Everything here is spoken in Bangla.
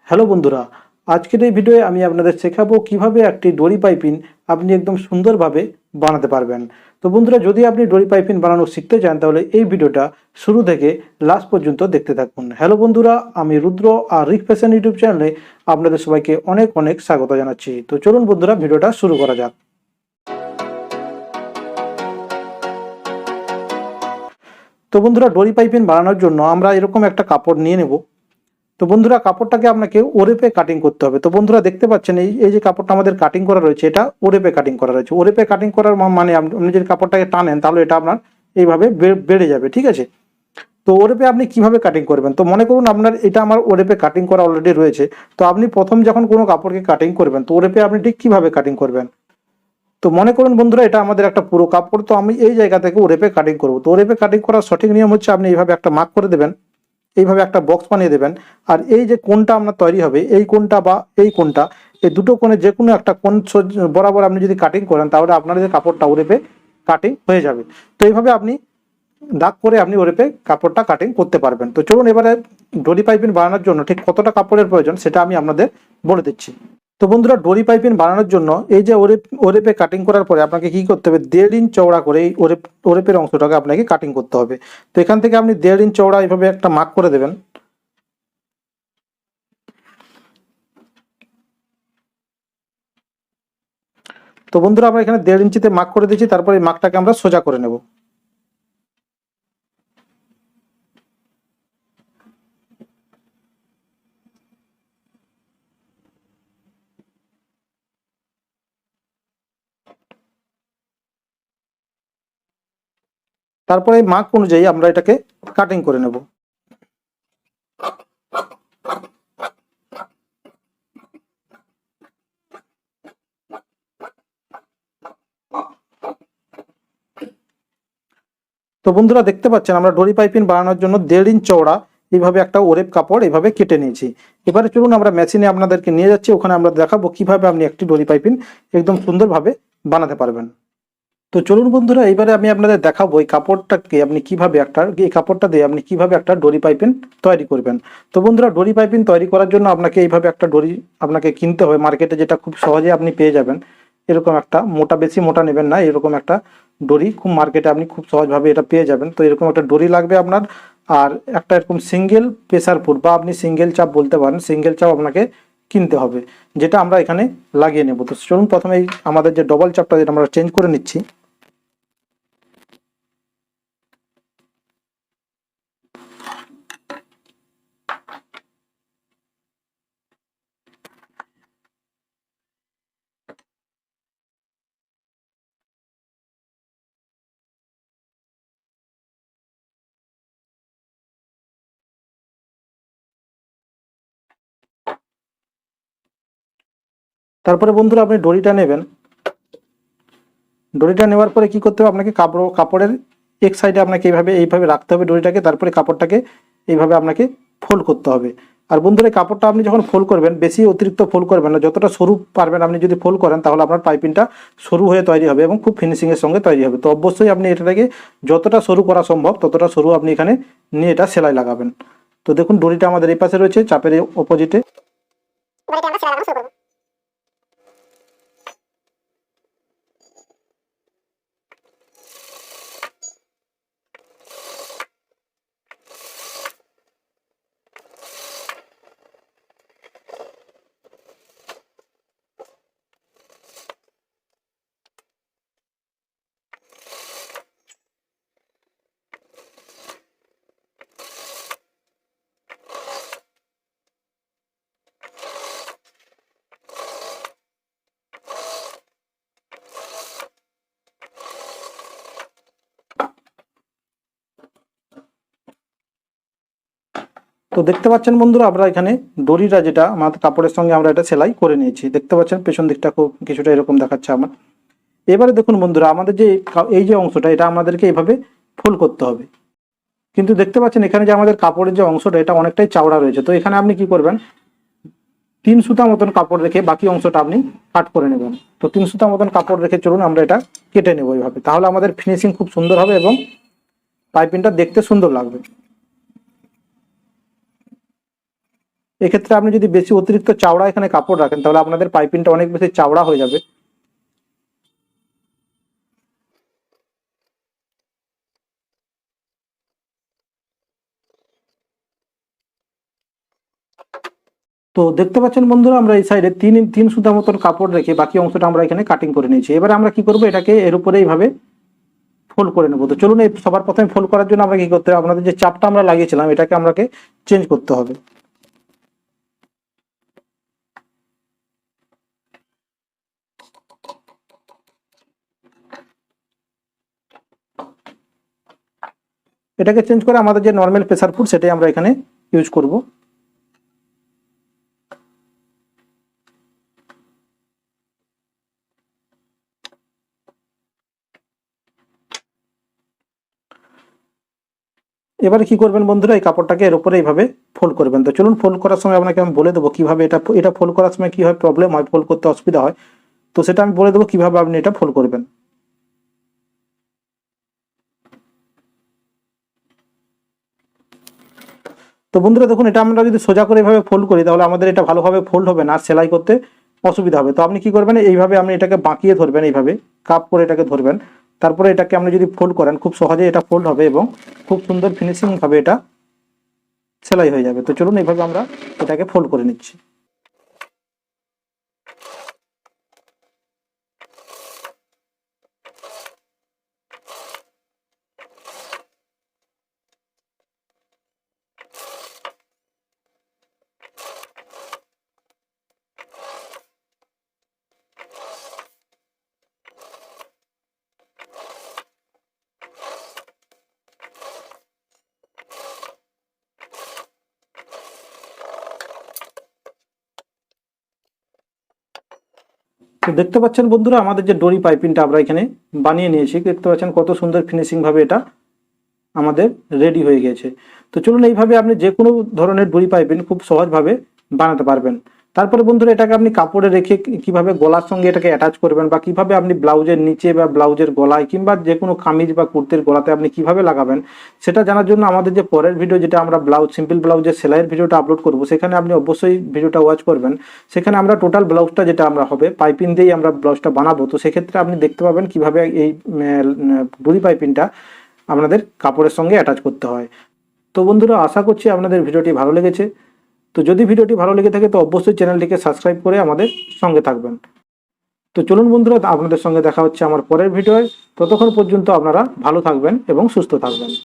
হ্যালো বন্ধুরা, আজকের এই ভিডিওয়ে আমি আপনাদের শেখাবো কিভাবে একটি ডরি পাইপিং আপনি একদম সুন্দরভাবে বানাতে পারবেন। তো বন্ধুরা, যদি আপনি ডরি পাইপিং বানানো শিখতে চান তাহলে এই ভিডিওটা শুরু থেকে লাস্ট পর্যন্ত দেখতে থাকুন। হ্যালো বন্ধুরা, আমি রুদ্র আর রিক ফ্যাশন ইউটিউব চ্যানেলে আপনাদের সবাইকে অনেক অনেক স্বাগত জানাচ্ছি। তো চলুন বন্ধুরা, ভিডিওটা শুরু করা যাক। তো বন্ধুরা, ডরি পাইপিং বানানোর জন্য আমরা এরকম একটা কাপড় নিয়ে নেব। তো বন্ধুরা, কাপড়টাকে আপনাকে ওরেপে কাটিং করতে হবে। তো বন্ধুরা, দেখতে পাচ্ছেন এই যে কাপড়টা আমাদের কাটিং করা রয়েছে, এটা ওরেপে কাটিং করা রয়েছে। ওরেপে কাটিং করার মানে আপনি যদি কাপড়টাকে টানেন তাহলে এটা আপনার এইভাবে বেড়ে যাবে, ঠিক আছে। তো ওরেপে আপনি কিভাবে কাটিং করবেন? তো মনে করুন আপনার এটা আমার ওরেপে কাটিং করা অলরেডি রয়েছে। তো আপনি প্রথম যখন কোনো কাপড়কে কাটিং করবেন তো ওরেপে আপনি ঠিক কিভাবে কাটিং করবেন? তো মনে করুন বন্ধুরা, এটা আমাদের একটা পুরো কাপড়, তো আমি এই জায়গা থেকে ওরেপে কাটিং করব। তো ওরেপে কাটিং করার সঠিক নিয়ম হচ্ছে আপনি এইভাবে একটা মার্ক করে দেবেন, এইভাবে একটা বক্স বানিয়ে দেবেন। আর এই যে কোণটা আপনার তৈরি হবে, এই কোণটা বা এই কোণটা, এই দুটো কোণে যে কোনো একটা কোণ বরাবর আপনি যদি কাটিং করেন তাহলে আপনার যে কাপড়টা ওরেপে কাটিং হয়ে যাবে। তো এইভাবে আপনি দাগ করে আপনি ওরেপে কাপড়টা কাটিং করতে পারবেন। তো চলুন এবারে ডরি পাইপিং বানানোর জন্য ঠিক কতটা কাপড়ের প্রয়োজন সেটা আমি আপনাদের বলে দিচ্ছি। তো বন্ধুরা, ডরি পাইপিং বানানোর জন্য এই যে ওরেপে কাটিং করার পরে আপনাকে কি করতে হবে, 1.5 ইঞ্চ চওড়া করে এই ওরেপের অংশটাকে আপনাকে কাটিং করতে হবে। তো এখান থেকে আপনি 1.5 ইঞ্চ চওড়া এইভাবে একটা মার্ক করে দেবেন। তো বন্ধুরা, আমরা এখানে 1.5 ইঞ্চিতে মার্ক করে দিয়েছি, তারপর এই মার্কটাকে আমরা সোজা করে নেব। তারপরে এই মার্ক অনুযায়ী আমরা এটাকে কাটিং করে নেব। তো বন্ধুরা, দেখতে পাচ্ছেন আমরা ডরি পাইপিং বানানোর জন্য 1.5 ইঞ্চ চওড়া এইভাবে একটা ওরেপ কাপড় এইভাবে কেটে নিয়েছি। এবারে চলুন আমরা মেশিনে আপনাদেরকে নিয়ে যাচ্ছি, ওখানে আমরা দেখাবো কিভাবে আপনি একটি ডরি পাইপিং একদম সুন্দরভাবে বানাতে পারবেন। তো চলুন বন্ধুরা, এইবারে আমি আপনাদের দেখাবো এই কাপড়টাকে আপনি কিভাবে এই কাপড়টা দিয়ে আপনি কিভাবে একটা ডরি পাইপিং তৈরি করবেন। তো বন্ধুরা, ডরি পাইপিং তৈরি করার জন্য আপনাকে এইভাবে একটা ডরি আপনাকে কিনতে হবে মার্কেটে, যেটা খুব সহজে আপনি পেয়ে যাবেন। এরকম একটা মোটা, বেশি মোটা নেবেন না, এরকম একটা ডরি খুব মার্কেটে আপনি খুব সহজভাবে এটা পেয়ে যাবেন। তো এরকম একটা ডরি লাগবে আপনার। আর একটা এরকম সিঙ্গেল প্রেসার ফুড বা আপনি সিঙ্গেল চাপ বলতে পারেন, সিঙ্গেল চাপ আপনাকে কিনতে হবে, যেটা আমরা এখানে লাগিয়ে নেব। তো চলুন প্রথমে আমাদের যে ডবল চাপটা, যেটা আমরা চেঞ্জ করে নিচ্ছি। তারপরে বন্ধুরা, আপনি ডরিটা নেবেন। ডরিটা নেওয়ার পরে কি করতে হবে, আপনাকে কাপড়ের এক সাইডে আপনাকে এইভাবে রাখতে হবে ডরিটাকে, তারপরে কাপড়টাকে এইভাবে আপনাকে ফোল্ড করতে হবে। আর বন্ধুরা, কাপড়টা আপনি যখন ফোল্ড করবেন বেশি অতিরিক্ত ফোল্ড করবেন না, যতটা সরু পারবেন আপনি যদি ফোল্ড করেন তাহলে আপনার পাইপিংটা সরু হয়ে তৈরি হবে এবং খুব ফিনিশিংয়ের সঙ্গে তৈরি হবে। তো অবশ্যই আপনি এটাকে যতটা সরু করা সম্ভব ততটা সরু আপনি এখানে নিয়ে এটা সেলাই লাগাবেন। তো দেখুন, ডরিটা আমাদের এই পাশে রয়েছে, চাপের অপোজিটে। তো দেখতে পাচ্ছেন বন্ধুরা, আমরা এখানে দড়িটা যেটা আমাদের কাপড়ের সঙ্গে আমরা এটা সেলাই করে নিয়েছি। দেখতে পাচ্ছেন পেছন দিকটা খুব কিছুটা এরকম দেখাচ্ছে আমার। এবারে দেখুন বন্ধুরা, আমাদের যে এই যে অংশটা, এটা আমাদেরকে এইভাবে ফোল্ড করতে হবে। কিন্তু দেখতে পাচ্ছেন এখানে যে আমাদের কাপড়ের যে অংশটা, এটা অনেকটাই চাওড়া রয়েছে। তো এখানে আপনি কি করবেন, 3 সুতা মতন কাপড় রেখে বাকি অংশটা আপনি কাট করে নেবেন। তো 3 সুতা মতন কাপড় রেখে চলুন আমরা এটা কেটে নেবো এইভাবে, তাহলে আমাদের ফিনিশিং খুব সুন্দর হবে এবং পাইপিংটা দেখতে সুন্দর লাগবে। এক্ষেত্রে আপনি যদি বেশি অতিরিক্ত চাওড়া এখানে কাপড় রাখেন তাহলে আপনাদের পাইপিংটা অনেক বেশি চাওড়া হয়ে যাবে। তো দেখতে পাচ্ছেন বন্ধুরা, আমরা এই সাইডে তিন তিন সুতা মতন কাপড় রেখে বাকি অংশটা আমরা এখানে কাটিং করে নিয়েছি। এবারে আমরা কি করব, এটাকে এর উপরে এইভাবে ফোল্ড করে নেবো। তো চলুন, এই সবার প্রথমে ফোল্ড করার জন্য আমরা কি করতে হবে, আপনাদের যে চাপটা আমরা লাগিয়েছিলাম এটাকে আমাকে চেঞ্জ করতে হবে। এটাকে চেঞ্জ করে আমাদের যে নর্মাল প্রেসার ফুড সেটাই আমরা এখানে ইউজ করব। এবারে কি করবেন বন্ধুরা, এই কাপড়টাকে এর উপরে এইভাবে ফোল্ড করবেন। তো চলুন, ফোল্ড করার সময় আপনাকে আমি বলে দেবো কিভাবে এটা এটা ফোল্ড করার সময় কি হয়, প্রবলেম হয়, ফোল্ড করতে অসুবিধা হয়। তো সেটা আমি বলে দেবো কিভাবে আপনি এটা ফোল্ড করবেন। তো বন্ধুরা দেখুন, এটা আমরা যদি সোজা করে এইভাবে ফোল্ড করি তাহলে আমাদের এটা ভালোভাবে ফোল্ড হবে না, আর সেলাই করতে অসুবিধা হবে। তো আপনি কি করবেন, এইভাবে আপনি এটাকে বাঁকিয়ে ধরবেন, এইভাবে কাপ করে এটাকে ধরবেন। তারপরে এটাকে আপনি যদি ফোল্ড করেন খুব সহজে এটা ফোল্ড হবে এবং খুব সুন্দর ফিনিশিং ভাবে এটা সেলাই হয়ে যাবে। তো চলুন, এইভাবে আমরা এটাকে ফোল্ড করে নিচ্ছি। তো দেখতে পাচ্ছেন বন্ধুরা, আমাদের যে ডোরি পাইপিংটা আমরা এখানে বানিয়ে নিয়েছি, দেখতে পাচ্ছেন কত সুন্দর ফিনিশিং ভাবে এটা আমাদের রেডি হয়ে গেছে। তো চলুন, এইভাবে আপনি যে কোনো ধরনের ডোরি পাইপিং খুব সহজভাবে বানাতে পারবেন। তারপরে বন্ধুরা, এটাকে আপনি কাপড়ে রেখে কিভাবে গলার সঙ্গে এটাকে অ্যাটাচ করবেন, বা কিভাবে আপনি ব্লাউজের নিচে বা ব্লাউজের গলায় কিংবা যে কোনো কামিজ বা কুর্তির গলাতে আপনি কিভাবে লাগাবেন, সেটা জানার জন্য আমাদের যে পরের ভিডিও, যেটা আমরা ব্লাউজ সিম্পল ব্লাউজের সেলাইয়ের ভিডিওটা আপলোড করব, সেখানে আপনি অবশ্যই ভিডিওটা ওয়াচ করবেন। সেখানে আমরা টোটাল ব্লাউজটা যেটা আমরা হবে পাইপিং দিয়েই আমরা ব্লাউজটা বানাবো। তো সেক্ষেত্রে আপনি দেখতে পাবেন কিভাবে এই ডোরি পাইপিংটা আপনাদের কাপড়ের সঙ্গে অ্যাটাচ করতে হয়। তো বন্ধুরা, আশা করছি আপনাদের ভিডিওটি ভালো লেগেছে। তো যদি ভিডিওটি ভালো লেগে থাকে তো অবশ্যই চ্যানেলটিকে সাবস্ক্রাইব করে আমাদের সঙ্গে থাকবেন। তো চলুন বন্ধুরা, আপনাদের সঙ্গে দেখা হচ্ছে আমার পরের ভিডিওয়। ততক্ষণ পর্যন্ত আপনারা ভালো থাকবেন এবং সুস্থ থাকবেন।